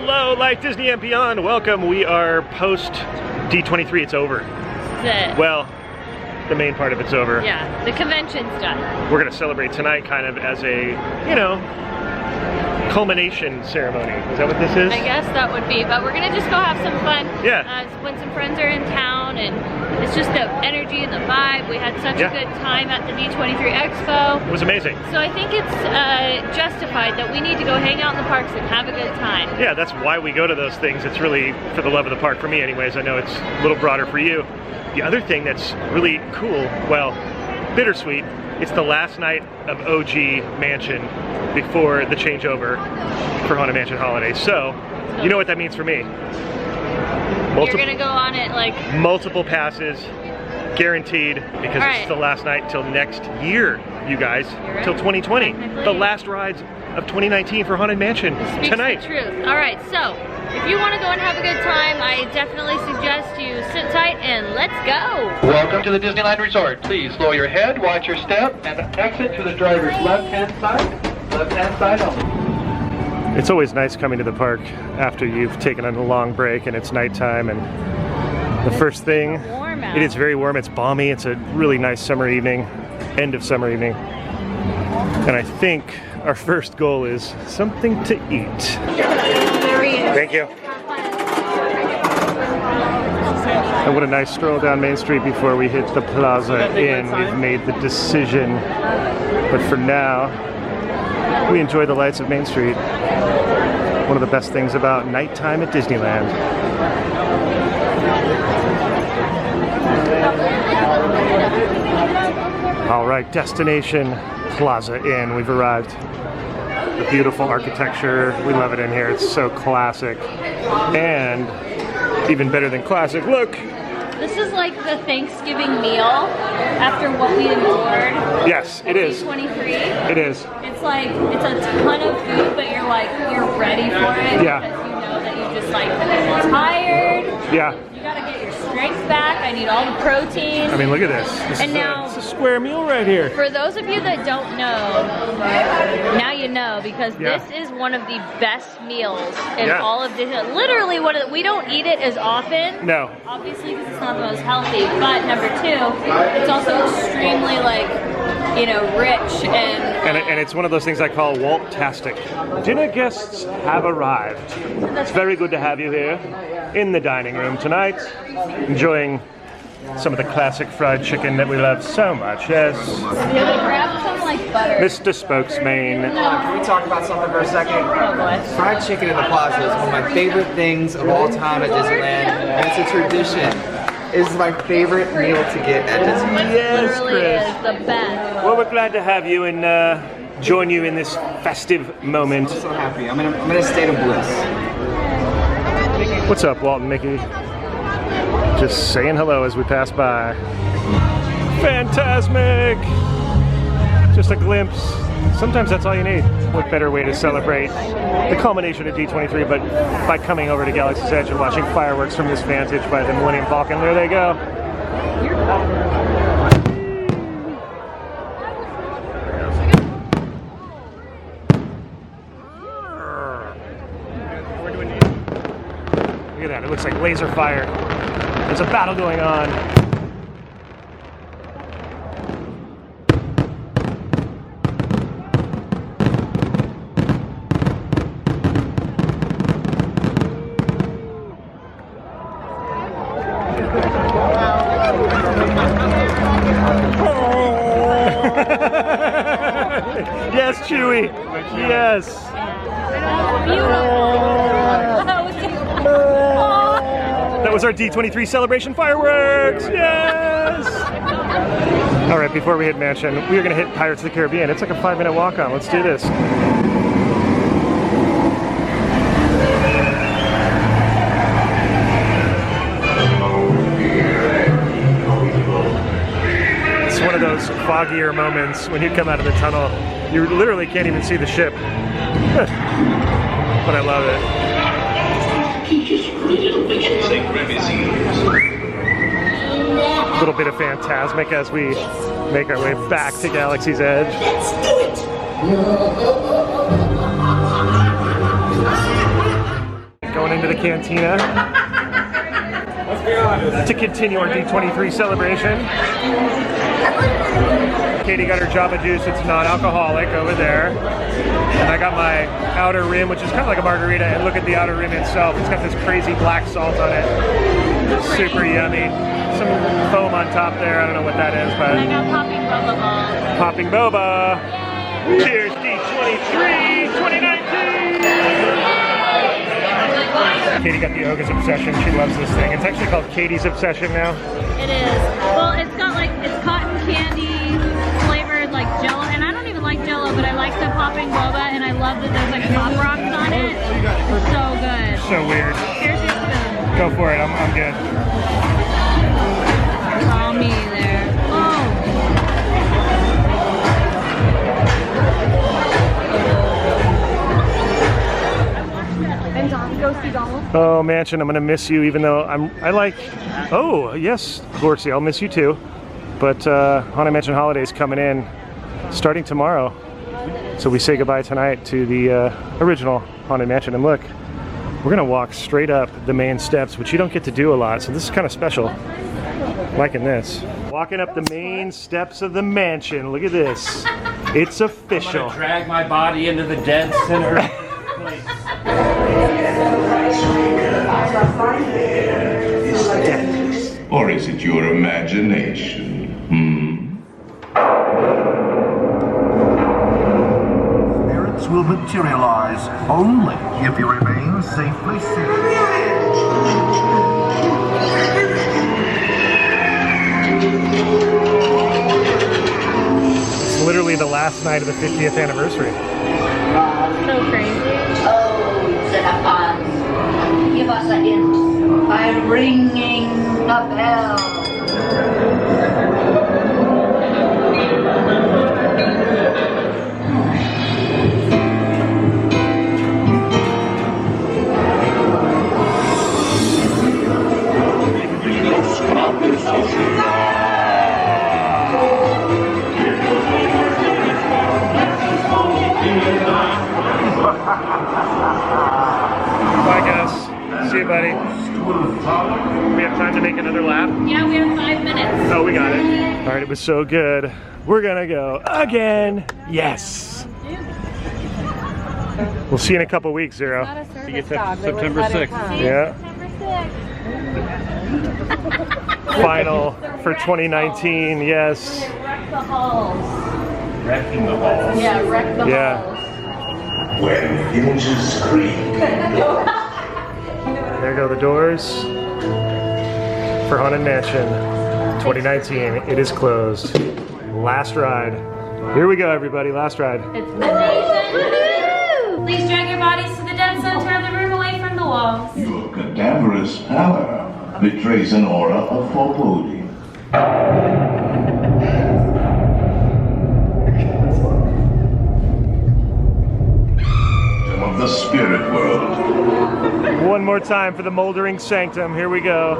Hello, Life Disney and beyond. Welcome. We are post D23. It's over. This is it. Well, the main part of it's over. Yeah, the convention's done. We're gonna celebrate tonight kind of as a, you know, culmination ceremony. Is that what this is? I guess that would be, but we're gonna just go have some fun. Yeah. When some friends are in town, and it's just the energy and the vibe. We had such a good time at the D23 Expo. It was amazing. So I think it's justified that we need to go hang out in the parks and have a good time. Yeah, that's why we go to those things. It's really for the love of the park for me anyways. I know it's a little broader for you. The other thing that's really cool, well, bittersweet, it's the last night of OG Mansion before the changeover for Haunted Mansion Holidays. So, you know what that means for me. You're gonna go on it like... Multiple passes, guaranteed, because it's the last night till next year, you guys, till 2020. The last rides of 2019 for Haunted Mansion tonight. The truth. All right, so if you want to go and have a good time, I definitely suggest you sit tight and let's go. Welcome to the Disneyland Resort. Please slow your head, watch your step, and exit to the driver's left-hand side. Left-hand side only. It's always nice coming to the park after you've taken a long break and it's nighttime, and the first thing, it is very warm, it's balmy, it's a really nice summer evening, end of summer evening. And I think our first goal is something to eat. There he is. Thank you. And what a nice stroll down Main Street before we hit the Plaza Inn. We've made the decision. But for now, we enjoy the lights of Main Street. One of the best things about nighttime at Disneyland. All right, destination Plaza Inn. We've arrived. The beautiful architecture. We love it in here. It's so classic. And even better than classic, look! This is like the Thanksgiving meal after what we endured. Yes, it is. D23. It is. It's like, it's a ton of food, but you're ready for it. Yeah. Because you know that you just like tired. Yeah. You gotta get your strength back. I need all the protein. I mean, look at this. It's a square meal right here. For those of you that don't know, now you know, because this is one of the best meals in all of Disneyland. Literally, we don't eat it as often. No. Obviously, because it's not the most healthy. But number two, it's also extremely you know, rich and it's one of those things I call Walt-tastic. Dinner guests have arrived. It's very good to have you here in the dining room tonight, enjoying some of the classic fried chicken that we love so much. Yes. Grab some like butter. Mr. Spokesman. Can we talk about something for a second? Oh boy. Fried chicken in the Plaza is one of my favorite things of all time at Disneyland, and it's a tradition. It's my favorite meal to get at Disneyland. Yes, Literally Chris. is the best. Well, we're glad to have you and join you in this festive moment. I'm so happy. I'm in a state of bliss. What's up, Walt and Mickey? Just saying hello as we pass by. Fantasmic! Just a glimpse. Sometimes that's all you need. What better way to celebrate the culmination of D23 but by coming over to Galaxy's Edge and watching fireworks from this vantage by the Millennium Falcon. There they go. Look at that, it looks like laser fire. There's a battle going on. Yes, Chewie. Yes. That was our D23 celebration fireworks. Yes. All right, before we hit Mansion, we are going to hit Pirates of the Caribbean. It's like a 5-minute walk on. Let's do this. It's one of those foggier moments when you come out of the tunnel. You literally can't even see the ship. But I love it. A little bit of Fantasmic as we make our way back to Galaxy's Edge. Let's do it! going into the cantina to continue our D23 celebration. Katie got her Java Juice, it's non-alcoholic over there. And I got my outer rim, which is kind of like a margarita, and look at the outer rim itself. It's got this crazy black salt on it. Super yummy. Some foam on top there, I don't know what that is, but... And I got popping boba balls. Popping boba! Yay. Cheers, D23 2019! Katie got the Oga's Obsession, she loves this thing. It's actually called Katie's Obsession now. It is. Well, it's got like, it's cotton candy flavored like Jello, and I don't even like Jello, but I like the popping boba, and I love that there's like Pop Rocks on it. It's so good. So weird. Here's your spoon. Go for it, I'm good. Call me there. Oh. And Don, go see Donald. Oh, Mansion, I'm gonna miss you, even though I like, oh, yes, Horsey, I'll miss you too. But Haunted Mansion Holiday's coming in starting tomorrow. So we say goodbye tonight to the original Haunted Mansion. And look, we're gonna walk straight up the main steps, which you don't get to do a lot, so this is kind of special. Liking this. Walking up the main steps of the mansion. Look at this. It's official. I'm gonna drag my body into the dead center. Or is it your imagination? Spirits will materialize only if you remain safely seated. It's literally the last night of the 50th anniversary. So crazy. Oh, Xenophon, give us a hint by ringing the bell. Bye, guys. See you, buddy. We have time to make another lap? Yeah, we have 5 minutes. Oh, we got it. All right, it was so good. We're gonna go again. Yes. We'll see you in a couple weeks, Zero. See you September 6th. Yeah. September 6th. Final for 2019, yes. Wreck the halls. Wrecking the halls. Yeah, wreck the Yeah. halls. When hinges creak. There go the doors for Haunted Mansion 2019. It is closed. Last ride. Here we go, everybody. Last ride. It's Woohoo! Please drag your bodies to the dead center of the room away from the walls. Your cadaverous pallor betrays an aura of foreboding. Of the spirit world. One more time for the Moldering Sanctum. Here we go.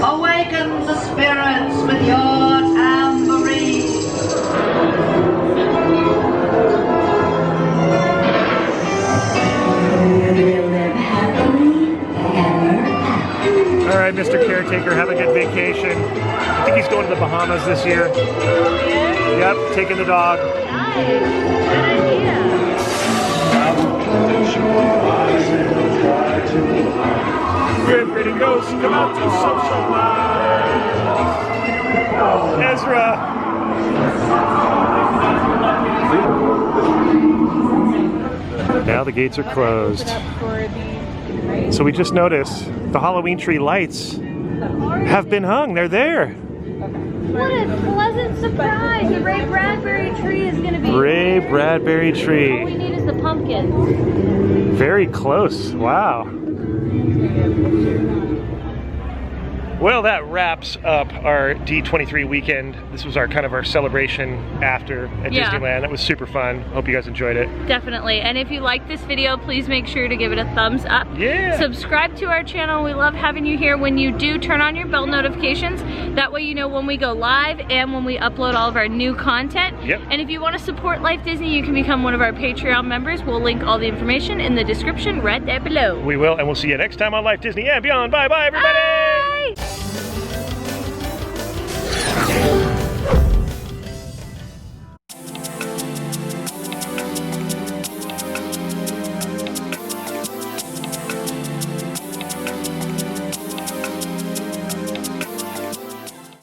Awaken the spirits with your tambourine. All right, Mr. Caretaker, have a good vacation. I think he's going to the Bahamas this year. Yep, taking the dog. Nice. Good idea. Good pretty ghosts, come out to socialize. Ezra. Now the gates are closed. So we just noticed the Halloween tree lights have been hung. They're there. What a pleasant surprise. The Ray Bradbury tree is going to be Ray Bradbury All we tree. need is the pumpkins. Very close. Wow. Well, that wraps up our D23 weekend. This was our kind of our celebration after at Disneyland. That was super fun. Hope you guys enjoyed it. Definitely. And if you like this video, please make sure to give it a thumbs up. Yeah. Subscribe to our channel. We love having you here. When you do, turn on your bell notifications. That way you know when we go live and when we upload all of our new content. Yep. And if you want to support Life Disney, you can become one of our Patreon members. We'll link all the information in the description right there below. We will, and we'll see you next time on Life Disney and beyond. Bye bye, everybody.